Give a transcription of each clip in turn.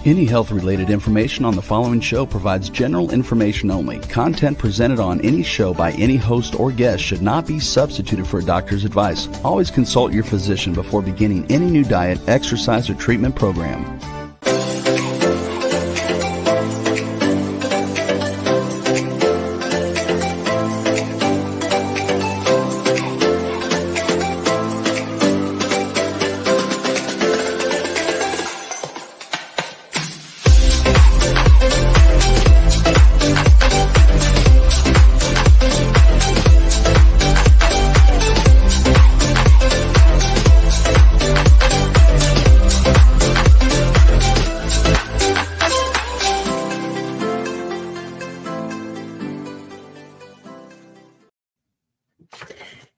Any health-related information on the following show provides general information only. Content presented on any show by any host or guest should not be substituted for a doctor's advice. Always consult your physician before beginning any new diet, exercise, or treatment program.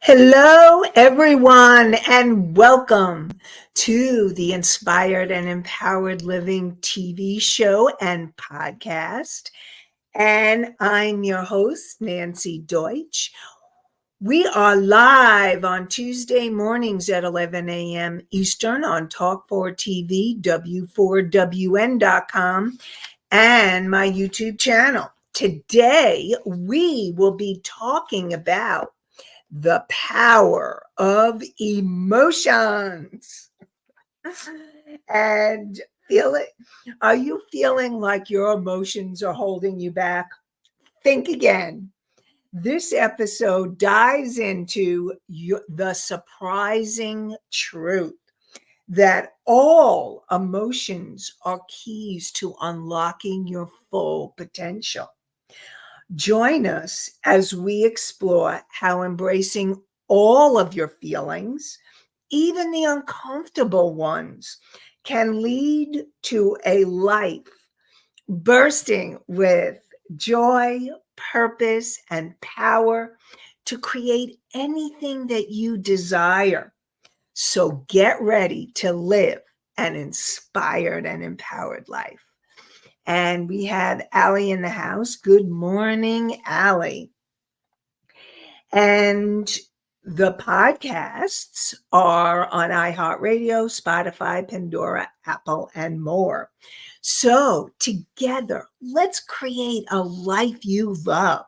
Hello, everyone, and welcome to the Inspired and Empowered Living TV show and podcast. And I'm your host, Nanci Deutsch. We are live on Tuesday mornings at 11 a.m. Eastern on Talk4TV, W4WN.com, and my YouTube channel. Today, we will be talking about the power of emotions. And are you feeling like your emotions are holding you back? Think again. This episode dives into the surprising truth that all emotions are keys to unlocking your full potential. Join us as we explore how embracing all of your feelings, even the uncomfortable ones, can lead to a life bursting with joy, purpose, and power to create anything that you desire. So get ready to live an inspired and empowered life. And we have Allie in the house. Good morning, Allie. And the podcasts are on iHeartRadio, Spotify, Pandora, Apple, and more. So together, let's create a life you love.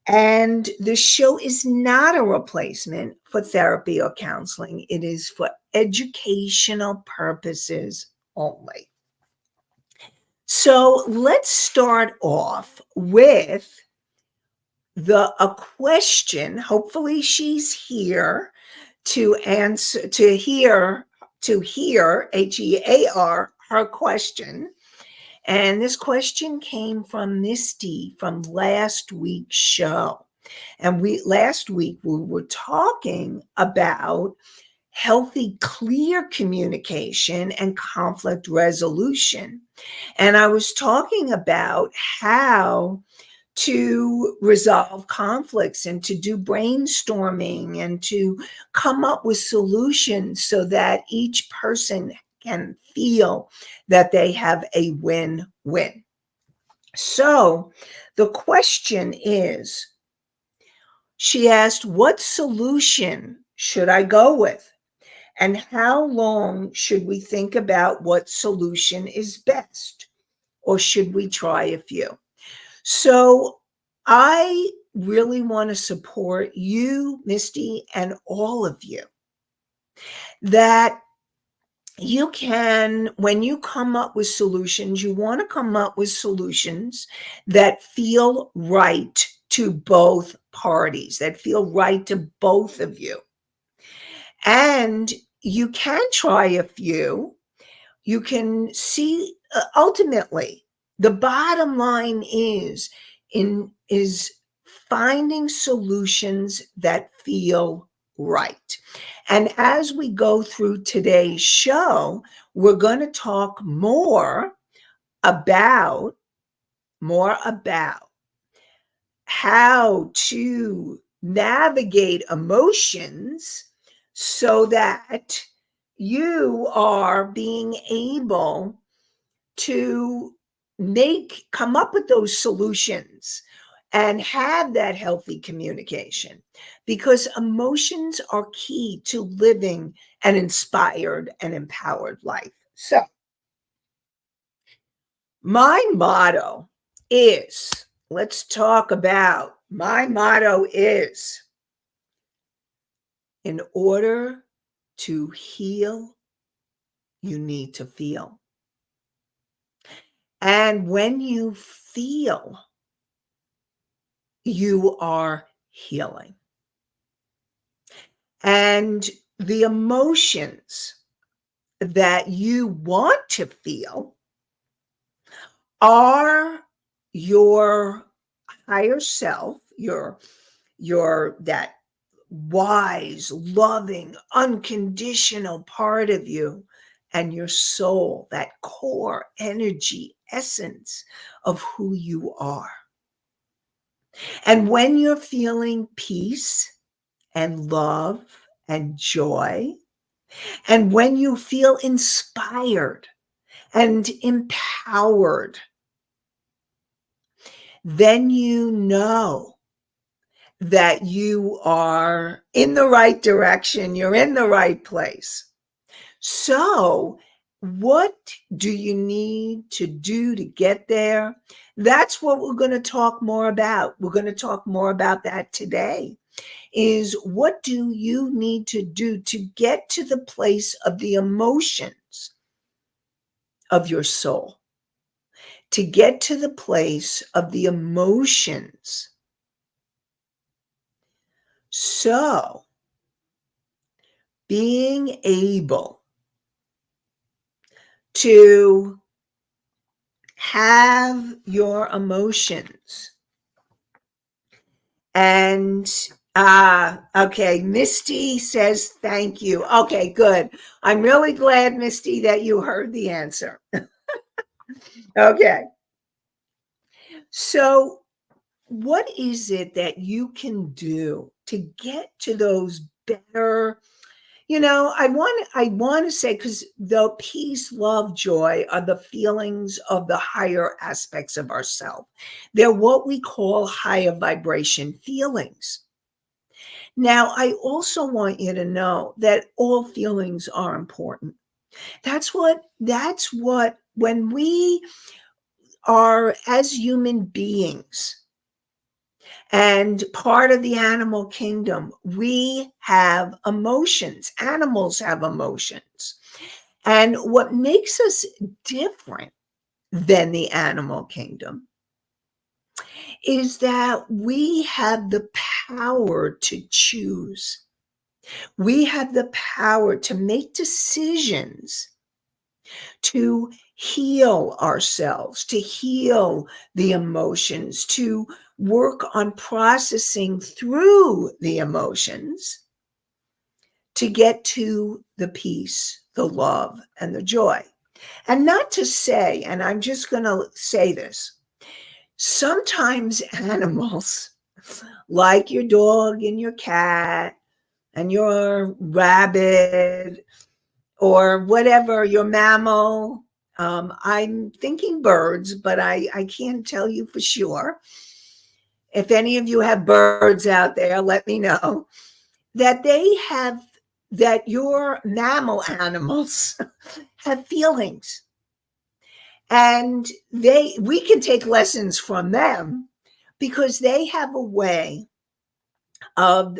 And the show is not a replacement for therapy or counseling. It is for educational purposes only. So let's start off with a question. Hopefully she's here to answer, to hear, HEAR, her question. And this question came from Misty from last week's show. And last week we were talking about healthy, clear communication and conflict resolution. And I was talking about how to resolve conflicts and to do brainstorming and to come up with solutions so that each person can feel that they have a win-win. So the question is, she asked, what solution should I go with? And how long should we think about what solution is best? Or should we try a few? So I really want to support you, Misty, and all of you, that you can, when you come up with solutions, you want to come up with solutions that feel right to both parties, that feel right to both of you. And you can try a few. You can see, ultimately, the bottom line is finding solutions that feel right. And as we go through today's show, we're going to talk more about how to navigate emotions so that you are being able to come up with those solutions and have that healthy communication, because emotions are key to living an inspired and empowered life. So My motto is, let's talk about, my motto is, in order to heal, you need to feel. And when you feel, you are healing. And the emotions that you want to feel are your higher self, your that wise, loving, unconditional part of you, and your soul, that core energy, essence of who you are. And when you're feeling peace and love and joy, and when you feel inspired and empowered, then you know that you are in the right direction, you're in the right place. So, what do you need to do to get there? That's what we're going to talk more about. We're going to talk more about that today. Is what do you need to do to get to the place of the emotions of your soul? To get to the place of the emotions. So, being able to have your emotions. And okay, Misty says thank you. Okay, good. I'm really glad, Misty, that you heard the answer. Okay. So, what is it that you can do to get to those better? I want to say, because the peace, love, joy are the feelings of the higher aspects of ourselves. They're what we call higher vibration feelings. Now, I also want you to know that all feelings are important. That's what when we are, as human beings and part of the animal kingdom, we have emotions. Animals have emotions. And what makes us different than the animal kingdom is that we have the power to choose. We have the power to make decisions to heal ourselves, to heal the emotions, to work on processing through the emotions to get to the peace, the love, and the joy. And not to say, and I'm just going to say this, sometimes animals, like your dog and your cat and your rabbit or whatever, your mammal, I'm thinking birds, but I can't tell you for sure. If any of you have birds out there, let me know that that your mammal animals have feelings. And we can take lessons from them because they have a way of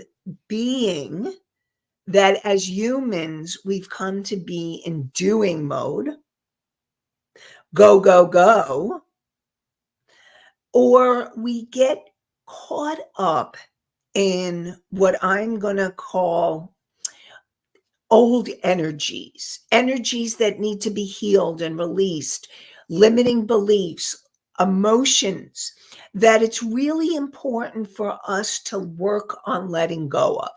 being that as humans, we've come to be in doing mode, go, go, go, or we get caught up in what I'm going to call old energies that need to be healed and released, limiting beliefs, emotions that it's really important for us to work on letting go of.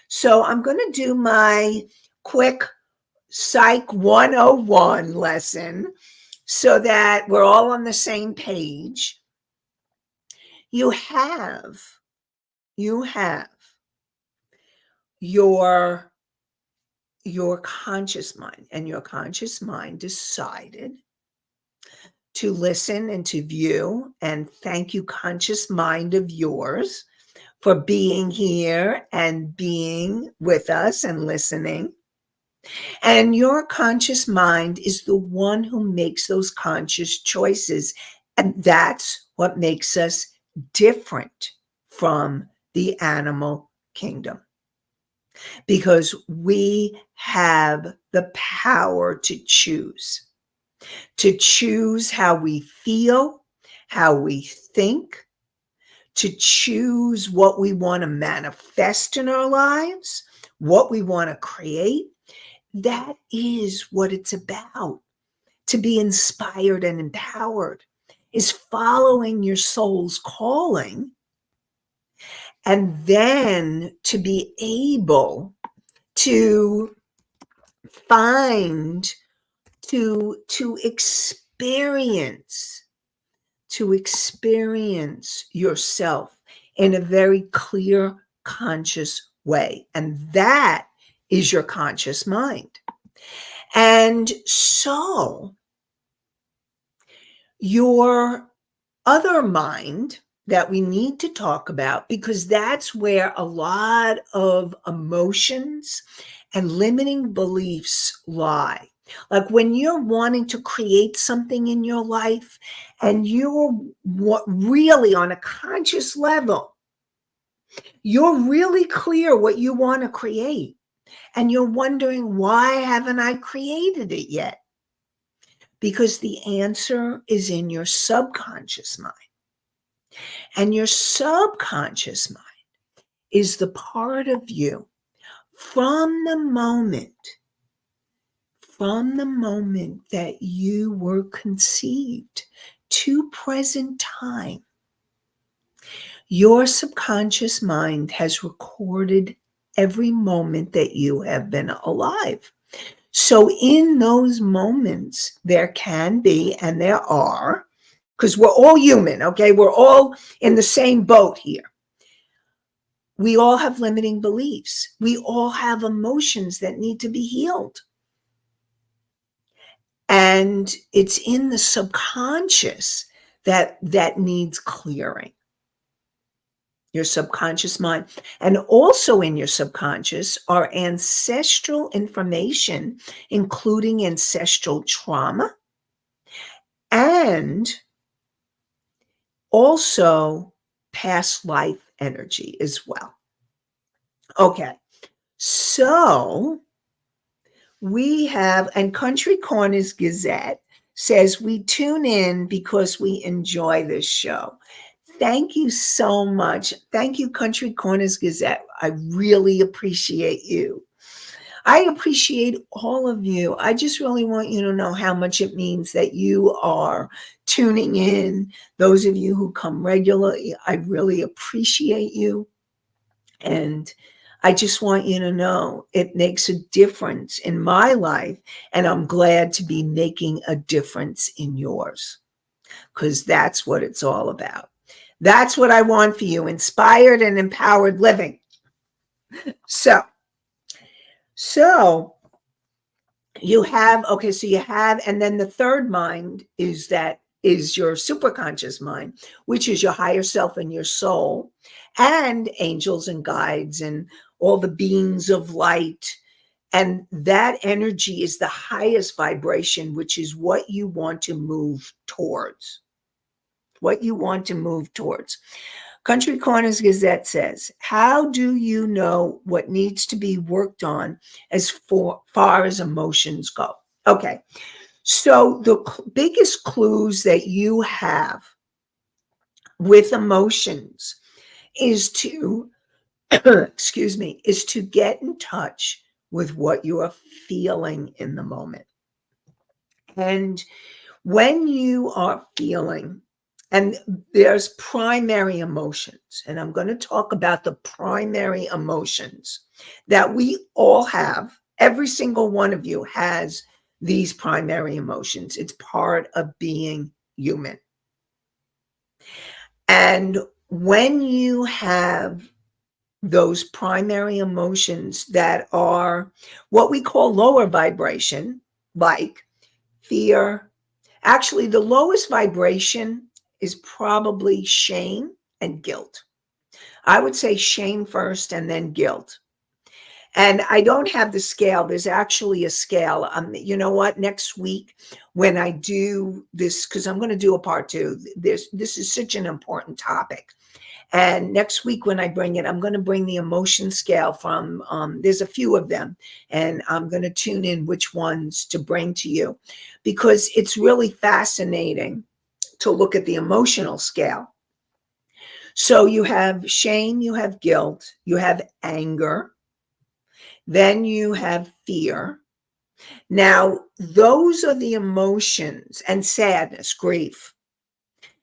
So I'm going to do my quick Psych 101 lesson so that we're all on the same page. You have your conscious mind, and your conscious mind decided to listen and to view. And thank you, conscious mind of yours, for being here and being with us and listening. And your conscious mind is the one who makes those conscious choices. And that's what makes us different from the animal kingdom, because we have the power to choose how we feel, how we think, to choose what we want to manifest in our lives, what we want to create. That is what it's about. To be inspired and empowered is following your soul's calling, and then to be able to find, to experience yourself in a very clear, conscious way. And that is your conscious mind. And so your other mind that we need to talk about, because that's where a lot of emotions and limiting beliefs lie. Like when you're wanting to create something in your life and you're really on a conscious level, you're really clear what you want to create. And you're wondering, why haven't I created it yet? Because the answer is in your subconscious mind. And your subconscious mind is the part of you from the moment that you were conceived to present time. Your subconscious mind has recorded every moment that you have been alive. So in those moments, there can be, and there are, because we're all human, okay? We're all in the same boat here. We all have limiting beliefs. We all have emotions that need to be healed. And it's in the subconscious that needs clearing. Your subconscious mind. And also in your subconscious are ancestral information, including ancestral trauma, and also past life energy as well. Okay, so we have, and Country Corners Gazette says we tune in because we enjoy this show. Thank you so much. Thank you, Country Corners Gazette. I really appreciate you. I appreciate all of you. I just really want you to know how much it means that you are tuning in. Those of you who come regularly, I really appreciate you. And I just want you to know it makes a difference in my life, and I'm glad to be making a difference in yours, because that's what it's all about. That's what I want for you, inspired and empowered living. So you have, okay, so you have, and then the third mind is your superconscious mind, which is your higher self and your soul, and angels and guides and all the beings of light. And that energy is the highest vibration, which is what you want to move towards. Country Corners Gazette says, how do you know what needs to be worked on as far as emotions go? Okay, so the biggest clues that you have with emotions is to, is to get in touch with what you are feeling in the moment. And when you are feeling, and there's primary emotions, and I'm going to talk about the primary emotions that we all have. Every single one of you has these primary emotions. It's part of being human. And when you have those primary emotions that are what we call lower vibration, like fear, actually the lowest vibration is probably shame and guilt. I would say shame first and then guilt. And I don't have the scale. There's actually a scale. You know what? Next week, when I do this, because I'm going to do a part two, this is such an important topic. And next week, when I bring it, I'm going to bring the emotion scale from, there's a few of them, and I'm going to tune in which ones to bring to you, because it's really fascinating to look at the emotional scale. So you have shame, you have guilt, you have anger, then you have fear. Now, those are the emotions, and sadness, grief.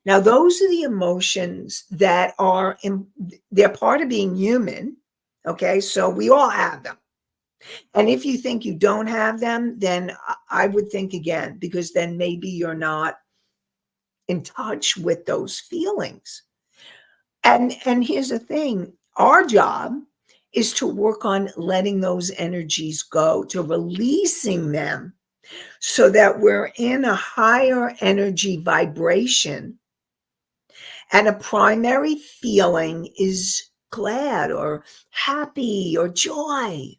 Now, those are the emotions that are, they're part of being human. Okay. So we all have them. And if you think you don't have them, then I would think again, because then maybe you're not in touch with those feelings. And here's the thing, our job is to work on letting those energies go, to releasing them, so that we're in a higher energy vibration. And a primary feeling is glad or happy or joy.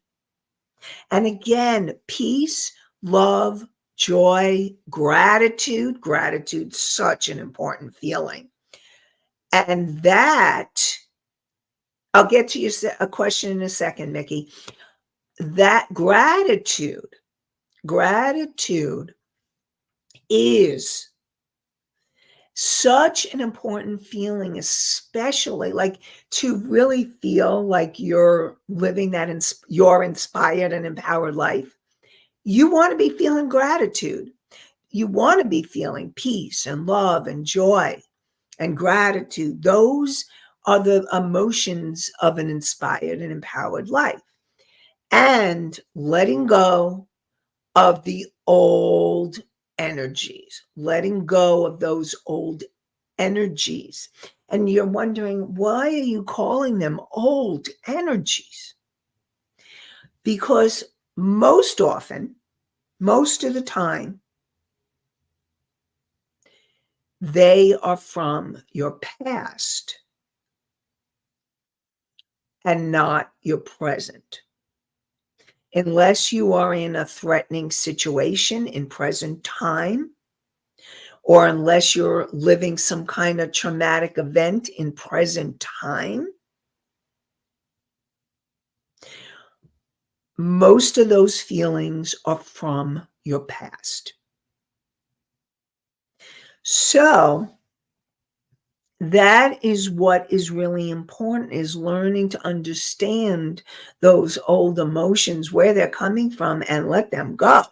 And again, peace, love, joy, gratitude. Gratitude, such an important feeling. And that, I'll get to a question in a second, Mickey. That gratitude is such an important feeling, especially like to really feel like you're living that your inspired and empowered life. You want to be feeling gratitude. You want to be feeling peace and love and joy and gratitude. Those are the emotions of an inspired and empowered life. And letting go of the old energies, letting go of those old energies. And you're wondering, why are you calling them old energies? Because most often, most of the time, they are from your past and not your present. Unless you are in a threatening situation in present time, or unless you're living some kind of traumatic event in present time, most of those feelings are from your past. So that is what is really important, is learning to understand those old emotions, where they're coming from, and let them go.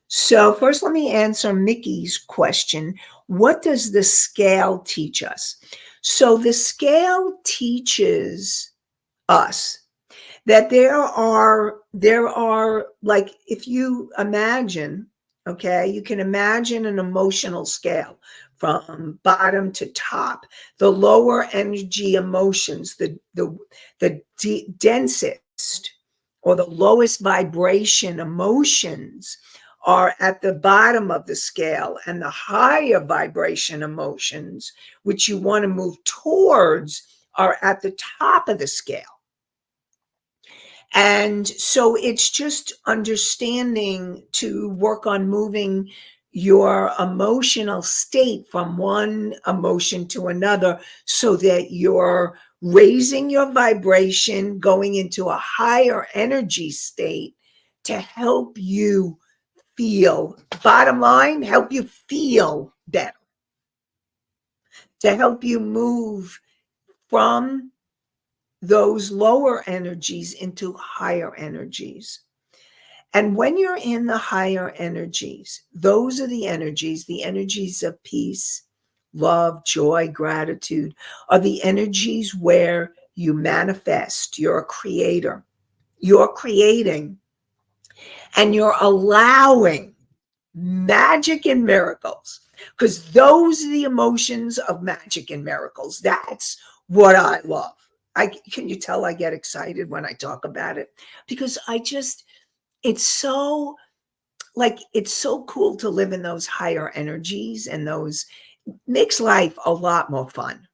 So first, let me answer Mickey's question. What does the scale teach us? So the scale teaches us that there are like, if you imagine, okay, you can imagine an emotional scale from bottom to top. The lower energy emotions, the densest or the lowest vibration emotions are at the bottom of the scale, and the higher vibration emotions, which you want to move towards, are at the top of the scale. And so it's just understanding to work on moving your emotional state from one emotion to another, so that you're raising your vibration, going into a higher energy state to help you feel, bottom line, help you feel better, to help you move from those lower energies into higher energies. And when you're in the higher energies, those are the energies of peace, love, joy, gratitude, are the energies where you manifest. You're a creator. You're creating, and you're allowing magic and miracles, because those are the emotions of magic and miracles. That's what I love. Can you tell I get excited when I talk about it? Because it's so, like, it's so cool to live in those higher energies, and those makes life a lot more fun.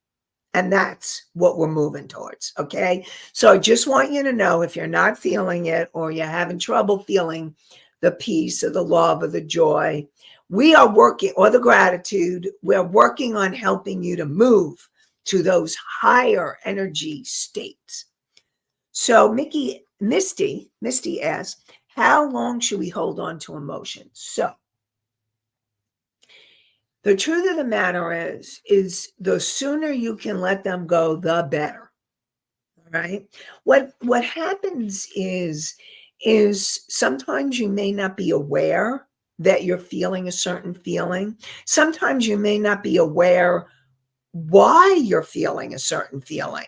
And that's what we're moving towards. Okay. So I just want you to know, if you're not feeling it or you're having trouble feeling the peace or the love or the joy, we are working, or the gratitude, we're working on helping you to move to those higher energy states. So Misty asks, how long should we hold on to emotions? So the truth of the matter is the sooner you can let them go, the better. Right? What happens is sometimes you may not be aware that you're feeling a certain feeling. Sometimes you may not be aware why you're feeling a certain feeling.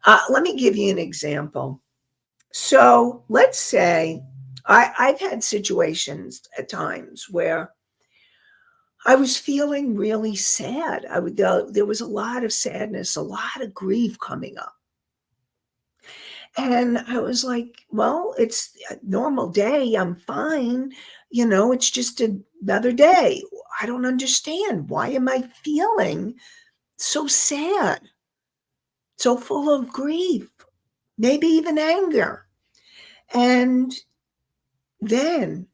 Let me give you an example. So let's say I've had situations at times where I was feeling really sad. There was a lot of sadness, a lot of grief coming up. And I was like, well, it's a normal day. I'm fine. It's just another day. I don't understand. Why am I feeling so sad, so full of grief, maybe even anger? And then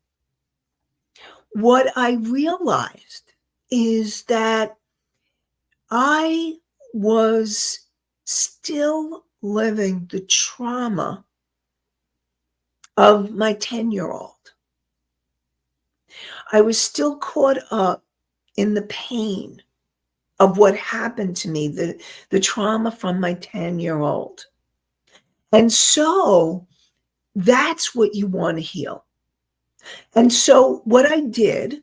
what I realized is that I was still living the trauma of my 10-year-old. I was still caught up in the pain of what happened to me, the trauma from my 10-year-old. And so that's what you want to heal. And so what I did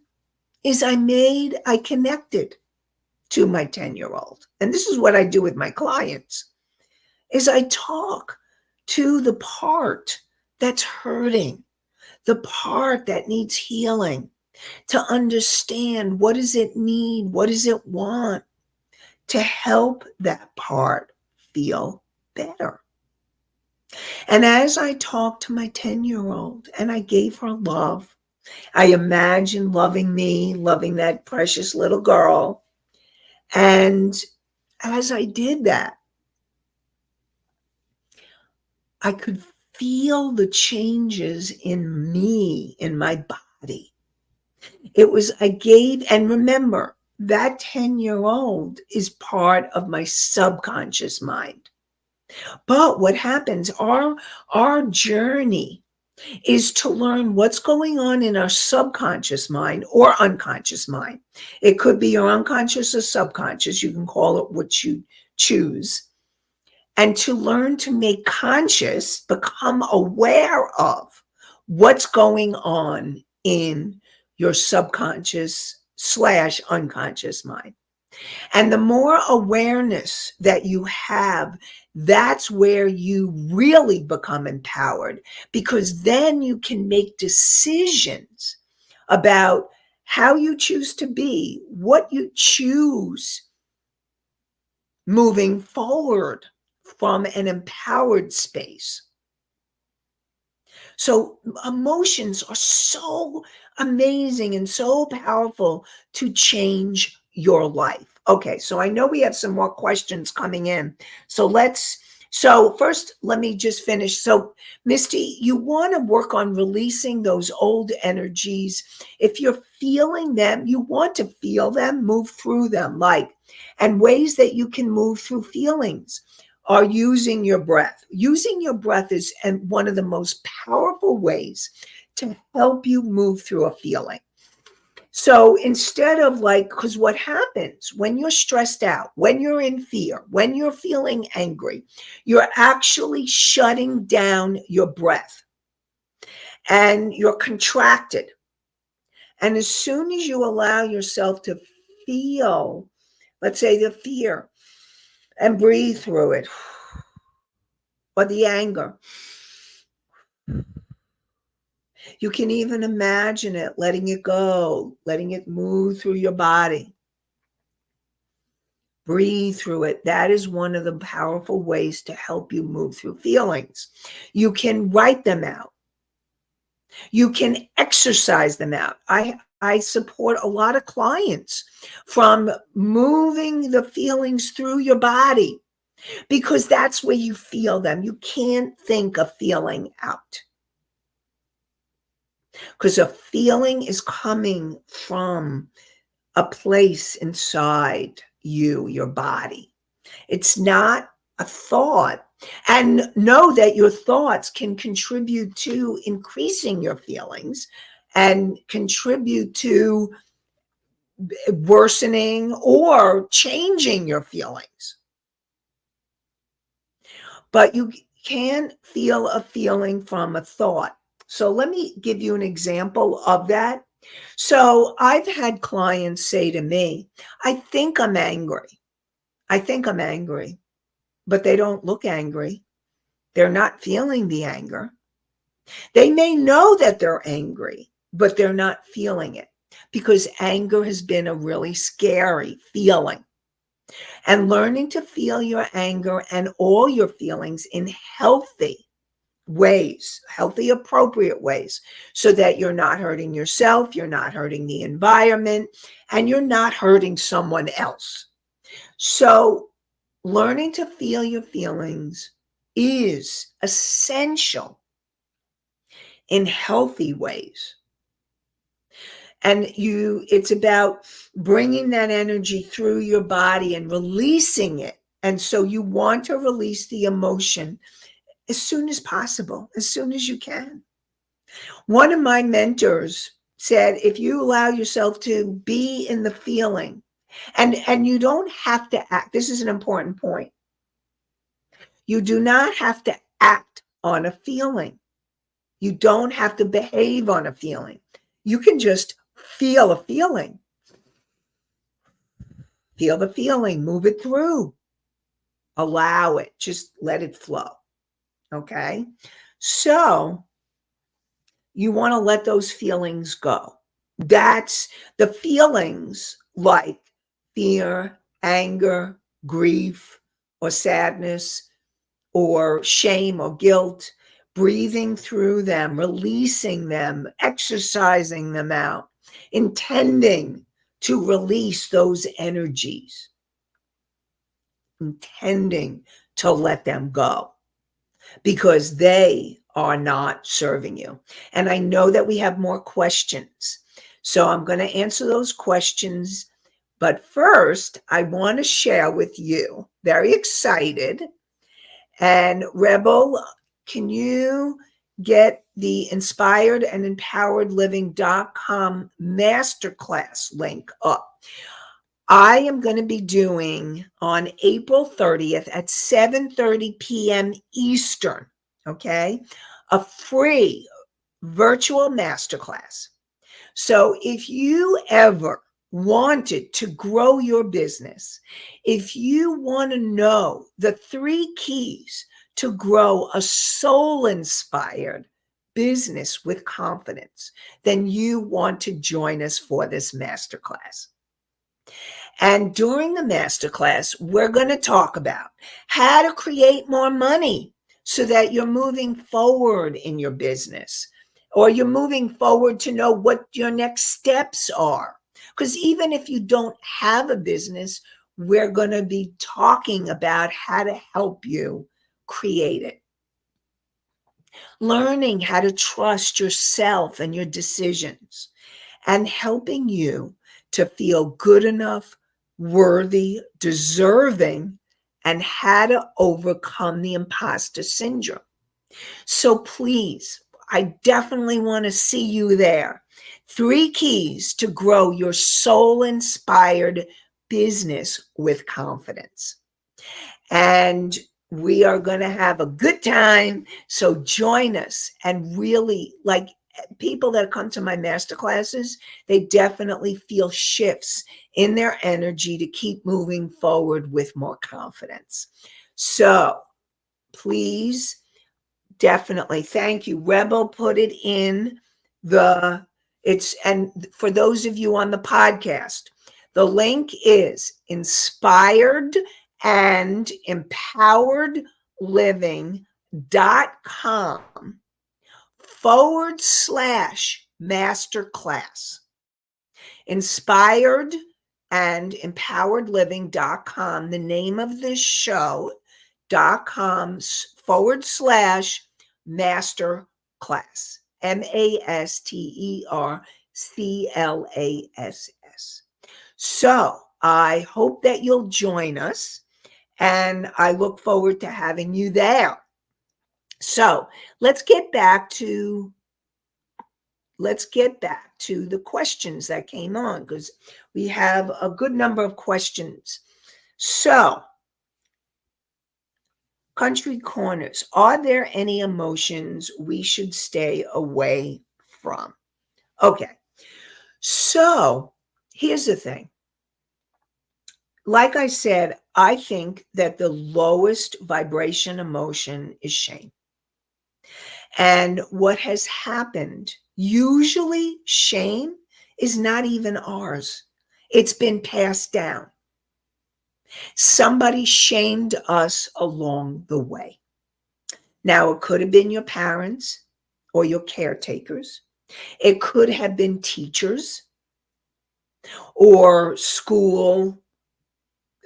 is I connected to my 10-year-old. And this is what I do with my clients, is I talk to the part that's hurting, the part that needs healing, to understand, what does it need? What does it want? To help that part feel better. And as I talked to my 10-year-old and I gave her love, I imagined loving me, loving that precious little girl. And as I did that, I could feel the changes in me, in my body. And remember, that 10-year-old is part of my subconscious mind. But what happens, our journey is to learn what's going on in our subconscious mind or unconscious mind. It could be your unconscious or subconscious. You can call it what you choose. And to learn to make conscious, become aware of what's going on in your subconscious / unconscious mind. And the more awareness that you have, that's where you really become empowered, because then you can make decisions about how you choose to be, what you choose moving forward from an empowered space. So emotions are so amazing and so powerful to change your life. Okay, so I know we have some more questions coming in. So first, let me just finish. So Misty, you want to work on releasing those old energies. If you're feeling them, you want to feel them, move through them, and ways that you can move through feelings are using your breath. Using your breath is one of the most powerful ways to help you move through a feeling. So instead of because what happens when you're stressed out, when you're in fear, when you're feeling angry, you're actually shutting down your breath and you're contracted. And as soon as you allow yourself to feel, let's say, the fear and breathe through it, or the anger, you can even imagine it, letting it go, letting it move through your body. Breathe through it. That is one of the powerful ways to help you move through feelings. You can write them out. You can exercise them out. I support a lot of clients from moving the feelings through your body because that's where you feel them. You can't think a feeling out because a feeling is coming from a place inside you, your body. It's not a thought. And know that your thoughts can contribute to increasing your feelings and contribute to worsening or changing your feelings. But you can feel a feeling from a thought. So let me give you an example of that. So I've had clients say to me, I think I'm angry. I think I'm angry, but they don't look angry. They're not feeling the anger. They may know that they're angry, but they're not feeling it because anger has been a really scary feeling. And learning to feel your anger and all your feelings in healthy ways, healthy, appropriate ways, so that you're not hurting yourself, you're not hurting the environment, and you're not hurting someone else. So, learning to feel your feelings is essential in healthy ways. And it's about bringing that energy through your body and releasing it. And so you want to release the emotion as soon as possible, as soon as you can. One of my mentors said, if you allow yourself to be in the feeling, and you don't have to act, this is an important point. You do not have to act on a feeling. You don't have to behave on a feeling. You can just feel a feeling. Feel the feeling, move it through, allow it, just let it flow. Okay. So you want to let those feelings go. That's the feelings like fear, anger, grief, or sadness, or shame or guilt, breathing through them, releasing them, exercising them out, intending to release those energies, intending to let them go because they are not serving you. And I know that we have more questions. So I'm going to answer those questions. But first, I want to share with you, very excited. And Rebel, can you get the inspiredandempoweredliving.com masterclass link up? I am going to be doing on April 30th at 7:30 p.m. Eastern, okay, a free virtual masterclass. So if you ever wanted to grow your business, if you want to know the 3 keys to grow a soul-inspired business with confidence, then you want to join us for this masterclass. And during the masterclass, we're going to talk about how to create more money so that you're moving forward in your business, or you're moving forward to know what your next steps are. Because even if you don't have a business, we're going to be talking about how to help you create it. Learning how to trust yourself and your decisions, and helping you to feel good enough, worthy, deserving, and how to overcome the imposter syndrome. So please, I definitely want to see you there. 3 keys to grow your soul-inspired business with confidence. And we are going to have a good time. So join us. And really, like, people that come to my masterclasses, they definitely feel shifts in their energy to keep moving forward with more confidence. So please, definitely, thank you. Rebel put it in and for those of you on the podcast, the link is inspiredandempoweredliving.com /masterclass. Inspired and empoweredliving.com, the name of this show.com /master class, MASTERCLASS. So I hope that you'll join us, and I look forward to having you there. So let's get back to the questions that came on, because we have a good number of questions. So, Country Corners, are there any emotions we should stay away from? Okay, so here's the thing. Like I said, I think that the lowest vibration emotion is shame. And what has happened, usually shame is not even ours. It's been passed down. Somebody shamed us along the way. Now, it could have been your parents or your caretakers. It could have been teachers or school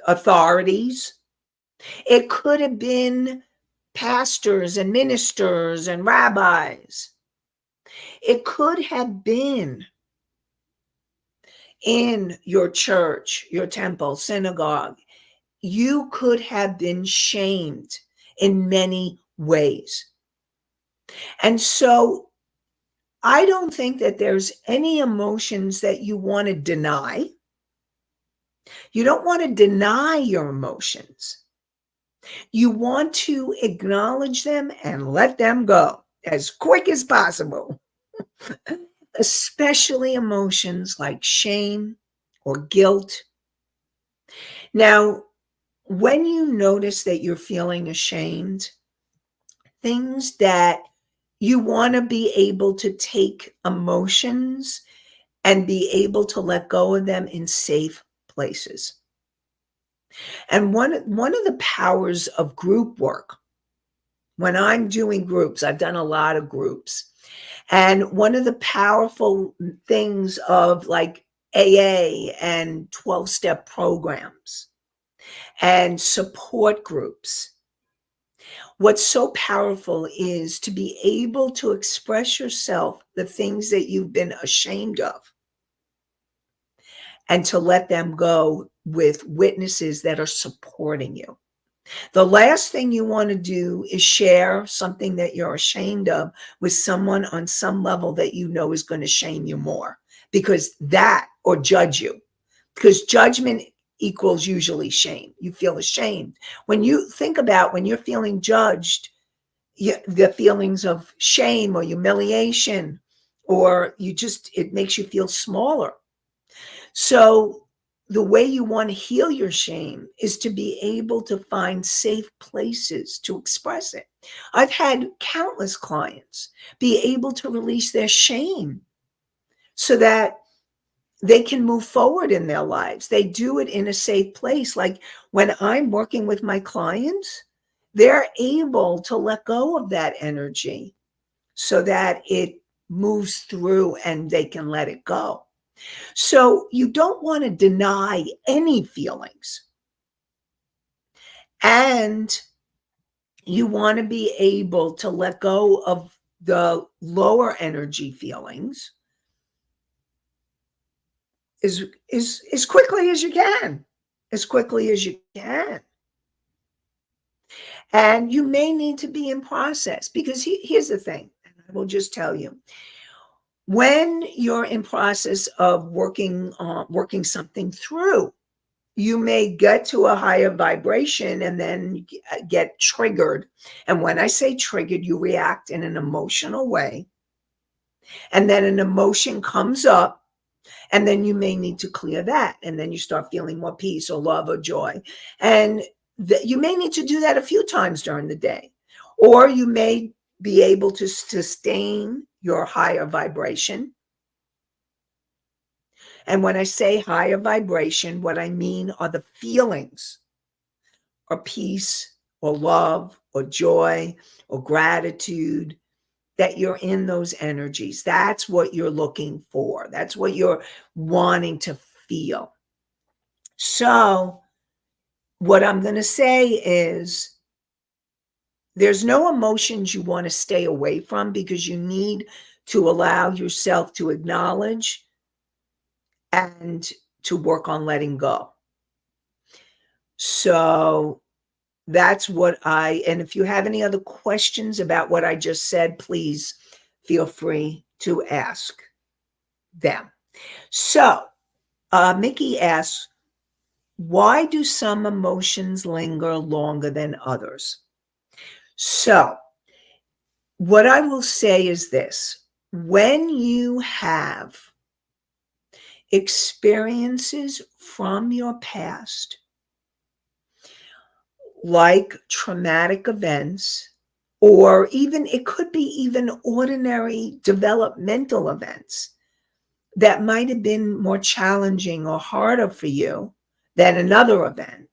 authorities. It could have been pastors and ministers and rabbis. It could have been in your church, your temple, synagogue. You could have been shamed in many ways. And so I don't think that there's any emotions that you want to deny. You don't want to deny your emotions. You want to acknowledge them and let them go as quick as possible, especially emotions like shame or guilt. Now, when you notice that you're feeling ashamed, things that you want to be able to take emotions and be able to let go of them in safe places. And one of the powers of group work, when I'm doing groups, I've done a lot of groups. And one of the powerful things of like AA and 12-step programs and support groups, what's so powerful is to be able to express yourself, the things that you've been ashamed of, and to let them go with witnesses that are supporting you. The last thing you want to do is share something that you're ashamed of with someone on some level that you know is going to shame you more, because that, or judge you, because judgment equals usually shame. You feel ashamed. When you think about when you're feeling judged, the feelings of shame or humiliation, or it makes you feel smaller. So the way you want to heal your shame is to be able to find safe places to express it. I've had countless clients be able to release their shame so that they can move forward in their lives. They do it in a safe place. Like when I'm working with my clients, they're able to let go of that energy so that it moves through and they can let it go. So you don't want to deny any feelings. And you want to be able to let go of the lower energy feelings as quickly as you can. As quickly as you can. And you may need to be in process, because here's the thing, and I will just tell you. When you're in process of working something through, you may get to a higher vibration and then get triggered. And when I say triggered, you react in an emotional way. And then an emotion comes up, and then you may need to clear that. And then you start feeling more peace or love or joy. And you may need to do that a few times during the day. Or you may be able to sustain your higher vibration. And when I say higher vibration, what I mean are the feelings, or peace or love or joy or gratitude, that you're in those energies. That's what you're looking for. That's what you're wanting to feel. So, what I'm going to say is there's no emotions you want to stay away from because you need to allow yourself to acknowledge and to work on letting go. So, that's and if you have any other questions about what I just said, please feel free to ask them. So, Mickey asks, why do some emotions linger longer than others? So, what I will say is this: when you have experiences from your past, like traumatic events, or even it could be even ordinary developmental events that might have been more challenging or harder for you than another event,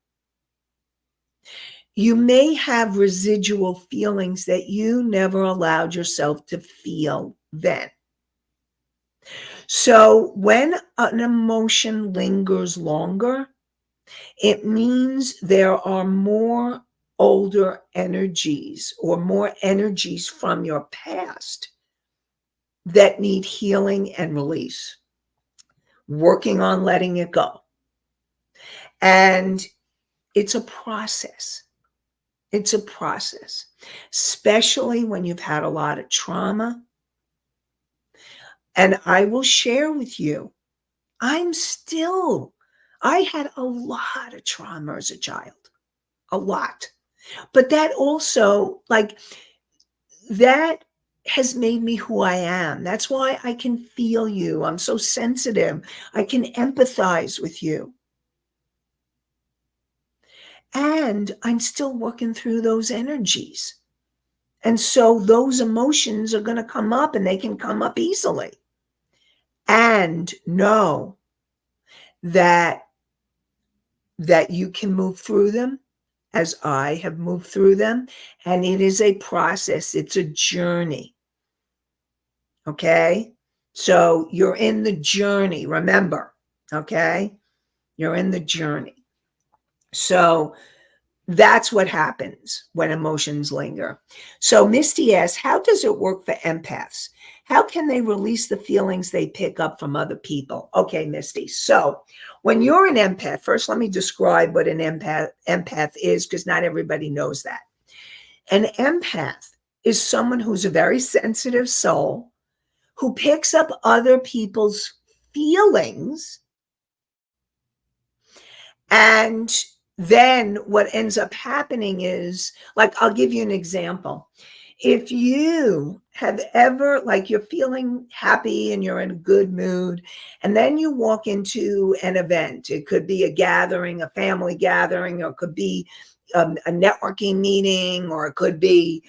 you may have residual feelings that you never allowed yourself to feel then. So when an emotion lingers longer, it means there are more older energies or more energies from your past that need healing and release, working on letting it go. And it's a process. It's a process, especially when you've had a lot of trauma. And I will share with you, I had a lot of trauma as a child, a lot. But that also, that has made me who I am. That's why I can feel you. I'm so sensitive. I can empathize with you. And I'm still working through those energies. And so those emotions are going to come up, and they can come up easily. And know that you can move through them as I have moved through them. And it is a process. It's a journey. Okay? So you're in the journey, remember. Okay? You're in the journey. So that's what happens when emotions linger. So Misty asks, how does it work for empaths? How can they release the feelings they pick up from other people? Okay, Misty. So when you're an empath, first let me describe what an empath is, because not everybody knows that. An empath is someone who's a very sensitive soul who picks up other people's feelings. And then what ends up happening is, I'll give you an example. If you have ever, you're feeling happy and you're in a good mood, and then you walk into an event, it could be a gathering, a family gathering, or it could be a networking meeting, or it could be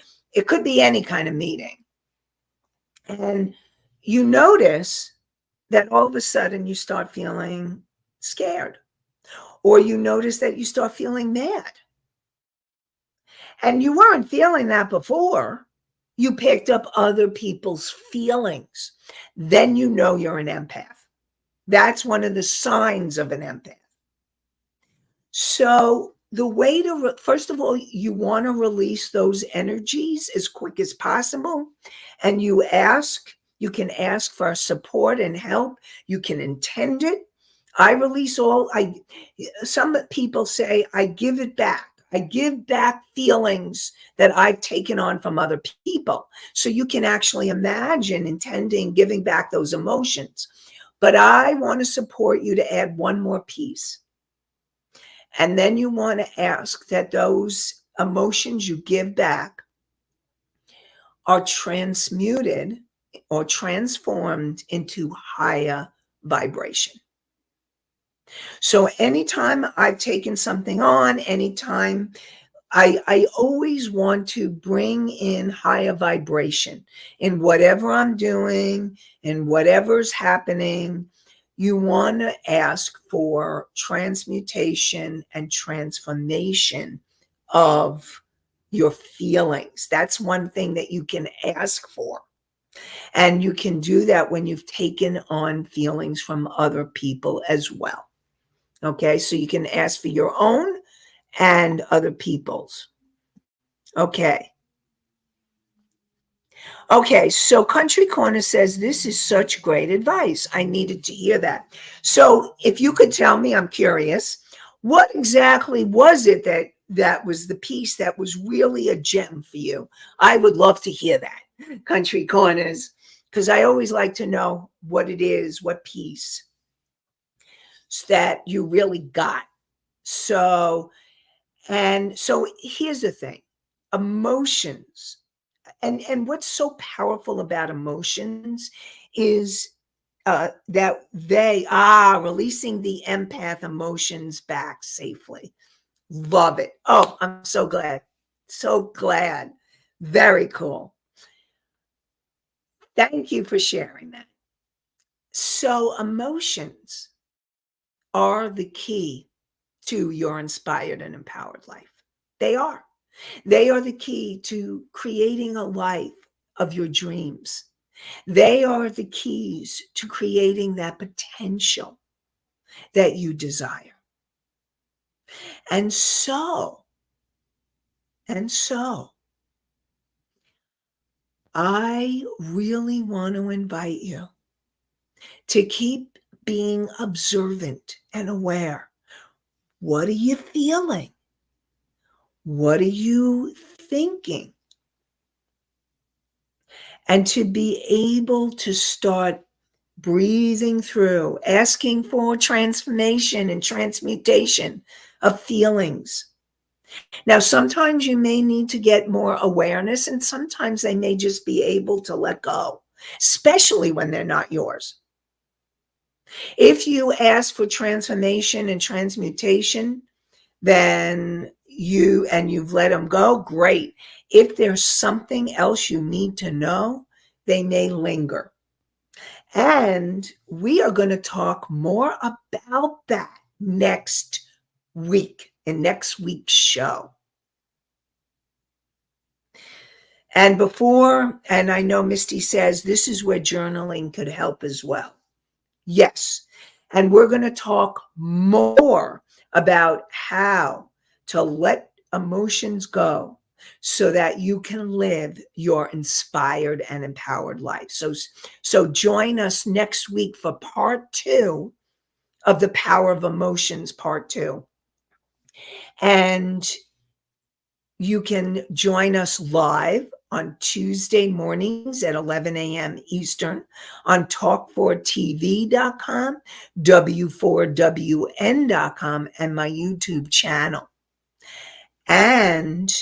any kind of meeting. And you notice that all of a sudden you start feeling scared, or you notice that you start feeling mad. And you weren't feeling that before. You picked up other people's feelings. Then you know you're an empath. That's one of the signs of an empath. So the way to, first of all, you want to release those energies as quick as possible. And you can ask for support and help. You can intend it. Some people say, I give it back. I give back feelings that I've taken on from other people. So you can actually imagine intending giving back those emotions. But I want to support you to add one more piece. And then you want to ask that those emotions you give back are transmuted or transformed into higher vibration. So anytime I've taken something on, anytime I always want to bring in higher vibration in whatever I'm doing and whatever's happening. You want to ask for transmutation and transformation of your feelings. That's one thing that you can ask for. And you can do that when you've taken on feelings from other people as well. Okay, so you can ask for your own and other people's. Okay. Okay, so Country Corner says, this is such great advice. I needed to hear that. So if you could tell me, I'm curious, what exactly was it that was the piece that was really a gem for you? I would love to hear that, Country Corners, because I always like to know what it is, what piece that you really got. So, and so here's the thing, emotions. And what's so powerful about emotions is that they are releasing the empath emotions back safely. Love it. Oh, I'm so glad. So glad. Very cool. Thank you for sharing that. So, emotions are the key to your inspired and empowered life. They are. They are the key to creating a life of your dreams. They are the keys to creating that potential that you desire. And so, and so, I really want to invite you to keep being observant and aware. What are you feeling? What are you thinking? And to be able to start breathing through, asking for transformation and transmutation of feelings. Now, sometimes you may need to get more awareness, and sometimes they may just be able to let go, especially when they're not yours. If you ask for transformation and transmutation, then you've let them go, great. If there's something else you need to know, they may linger. And we are going to talk more about that next week in next week's show. And I know Misty says this is where journaling could help as well. Yes. And we're going to talk more about how to let emotions go so that you can live your inspired and empowered life. So join us next week for part 2 of The Power of Emotions, part 2. And you can join us live on Tuesday mornings at 11 a.m. Eastern on talk4tv.com, w4wn.com, and my YouTube channel. And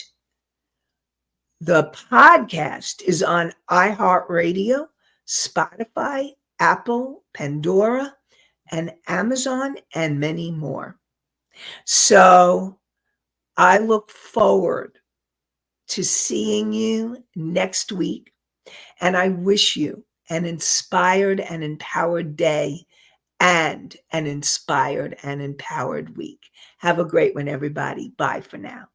the podcast is on iHeartRadio, Spotify, Apple, Pandora, and Amazon, and many more. So I look forward to seeing you next week, and I wish you an inspired and empowered day and an inspired and empowered week. Have a great one, everybody. Bye for now.